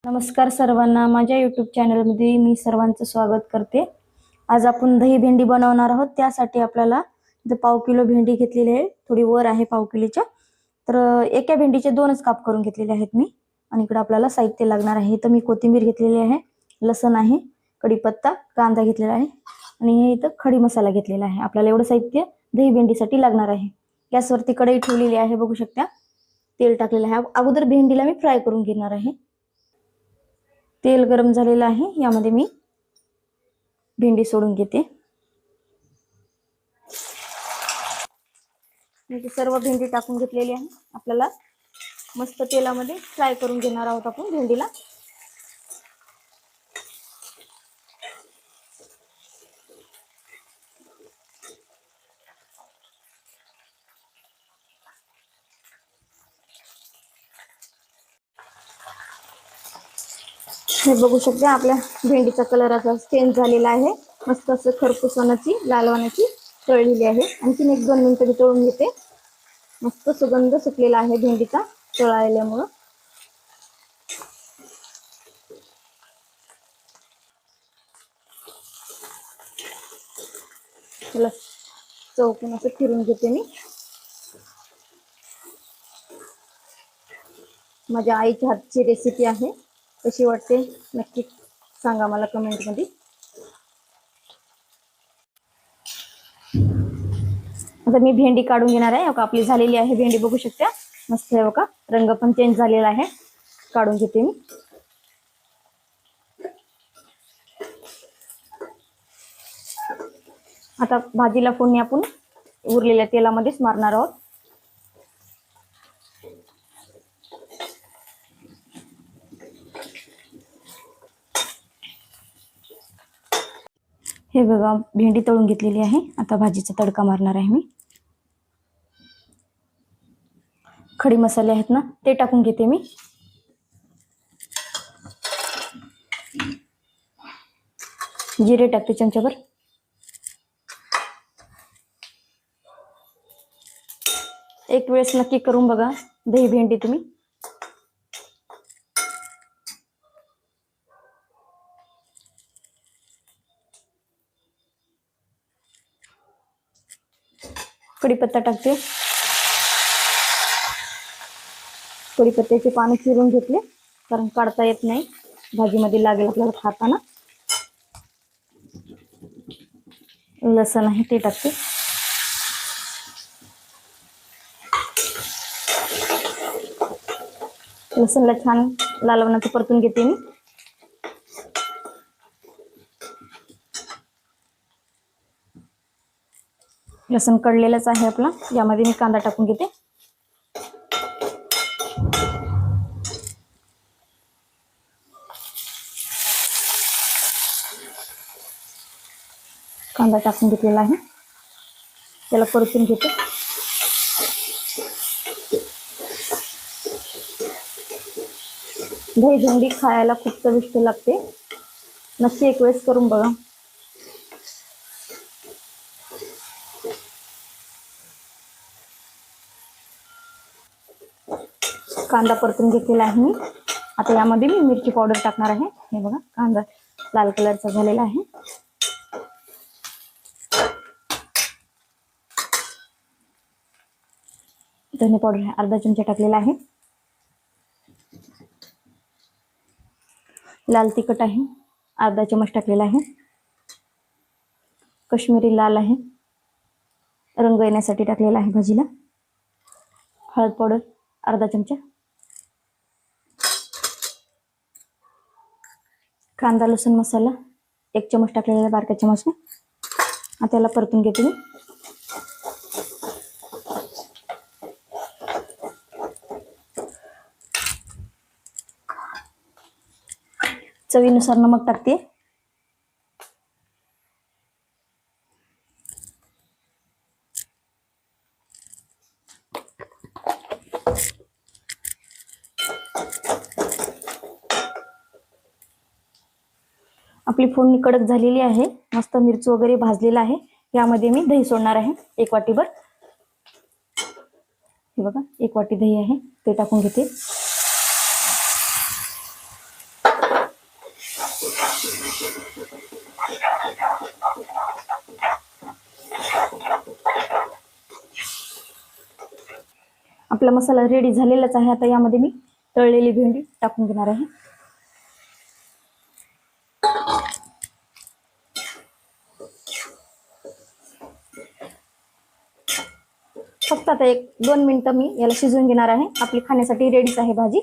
नमस्कार सर्वांना, माझ्या यूट्यूब चॅनलमध्ये मी सर्वांचं स्वागत करते। आज आपण दही भेंडी बनवणार आहोत। त्यासाठी आपल्याला इथे पाव किलो भेंडी घेतलेली आहे, थोडी वर आहे पाव किलोच्या। तर एका भेंडीचे दोनच काप करून घेतलेले आहेत मी। आणि इकडे आपल्याला साहित्य लागणार आहे। तर मी कोथिंबीर घेतलेली आहे, लसूण आहे, कढीपत्ता, कांदा घेतलेला आहे आणि हे इथे खडी मसाला घेतलेला आहे। आपल्याला एवढं साहित्य दही भेंडीसाठी लागणार आहे। गॅसवरती कढई ठेवलेली आहे, बघू शकता। तेल टाकलेलं आहे। अगोदर भेंडीला मी फ्राय करून घेणार आहे। तेल गरम झालेलं आहे, यामध्ये मी भेंडी सोडून घेते। मी सर्व भेंडी टाकून घेतलेली आहे। आपल्याला मस्त तेलामध्ये फ्राय करून घेणार आहोत आपण भेंडीला। हे बघू शकता, आपल्या भेंडीचा कलर आता चेंज झालेला आहे। मस्त असं खरपूसवानाची लालवानाची तळलेली आहे। आणखीन 1-2 मिनिटं मी तळून घेते। मस्त सुगंध सुटलेला आहे भेंडीचा तळायल्यामुळे। चला चौकोन असं फिरून घेते मी। माझ्या आईच्या हातची रेसिपी आहे, कशी वाटते नक्की सांगा मला कमेंट मध्ये। आता मी भेंडी काढून घेणार आहे। आपली झालेली आहे भेंडी, बघू शकता। मस्त आहे बघा, रंग पण चेंज झालेला आहे। काढून घेते मी। आता भाजीला फोडणी आपण उरलेल्या तेलामध्येच मारणार आहोत। हे बघा, भेंडी तळून घेतलेली आहे। आता भाजीचा तडका मारणार आहे मी। खडी मसाले आहेत ना, ते टाकून घेते मी। जिरे टाकते चमचाभर। एक वेळेस नक्की करून बघा दही भेंडी तुम्ही। कढीपत्ता टाकते। कढीपत्त्याचे पाने चिरून घेतले, कारण काढता येत नाही, भाजीमध्ये लागेल आपल्याला खाताना। लसूण आहे ते टाकते। लसूणला छान लालवणाचं परतून घेते मी। लसूण कढलेलंच आहे आपला, यामध्ये मी कांदा टाकून घेते। कांदा टाकून घेतलेला आहे, त्याला परतून घेते। दही भेंडी खायला खूप चविष्ट लागते, नक्की एक वेळेस करून बघा। कांदा परतून घेतलेला आहे मी। आता यामध्ये मी मिरची पावडर टाकणार आहे। हे बघा, कांदा लाल कलरचा झालेला आहे। धने पावडर अर्धा चमचा टाकलेला आहे। लाल तिखट आहे, अर्धा चमच टाकलेला आहे। काश्मीरी लाल आहे, रंग येण्यासाठी टाकलेला आहे भाजीला। हळद पावडर अर्धा चमचा। कांदा लसूण मसाला 1 चमच टाकलेला आहे, बारक्या चमचने। आता त्याला परतून घेते मी। चवीनुसार नमक टाकते। आपली फोडणी कडक झालेली आहे, मस्त मिरची वगैरे भाजलेला आहे। यामध्ये मी दही सोडणार आहे 1 वाटीभर। हे बघा, 1 वाटी दही आहे, ते टाकून घेते। आपला मसाला रेडी झालेलाच आहे. आता यामध्ये मी तळलेली भेंडी टाकून घेणार आहे. फक्त आता 1-2 मिनिटं मी याला शिजवून घेणार आहे. आपली खाण्यासाठी रेडीच आहे भाजी.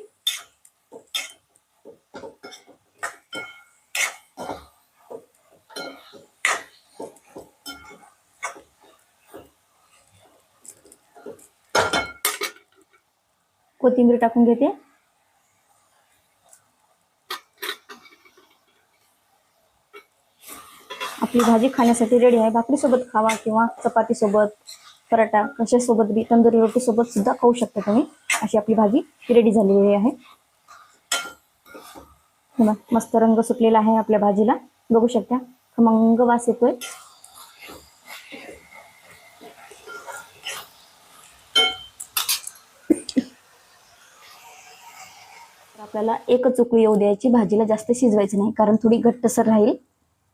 कोथिंबीर टाकून घेते. आपली भाजी खाण्यासाठी रेडी आहे. भाकरी सोबत खावा किंवा चपाती सोबत, पराठा कशासोबत बी, तंदुरी रोटी सोबत सुद्धा खाऊ शकता तुम्ही. अशी आपली भाजी रेडी झालेली आहे. मस्त रंग सुटलेला आहे आपल्या भाजीला, बघू शकता. खमंग वास येतोय. आपल्याला एकच उकळी येऊ द्यायची. भाजीला जास्त शिजवायचं नाही, कारण थोडी घट्टसर राहील.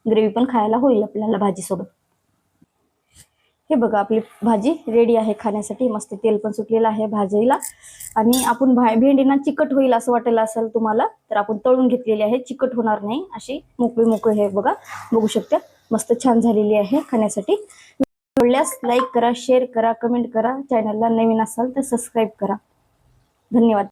ग्रेव्ही पण खायला होईल आपल्याला भाजीसोबत. हे बघा, आपली भाजी रेडी आहे खाण्यासाठी. मस्त तेल पण सुटलेलं आहे भाजीला. आणि आपण भेंडीना चिकट होईल असं वाटायला असेल तुम्हाला, तर आपण तळून घेतलेली आहे. चिकट होणार नाही, अशी मोकळी मोकळी आहे बघा, बघू शकता. मस्त छान झालेली आहे खाण्यासाठी. आवडल्यास लाईक करा, शेअर करा, कमेंट करा. चॅनलला नवीन असाल तर सबस्क्राईब करा. धन्यवाद.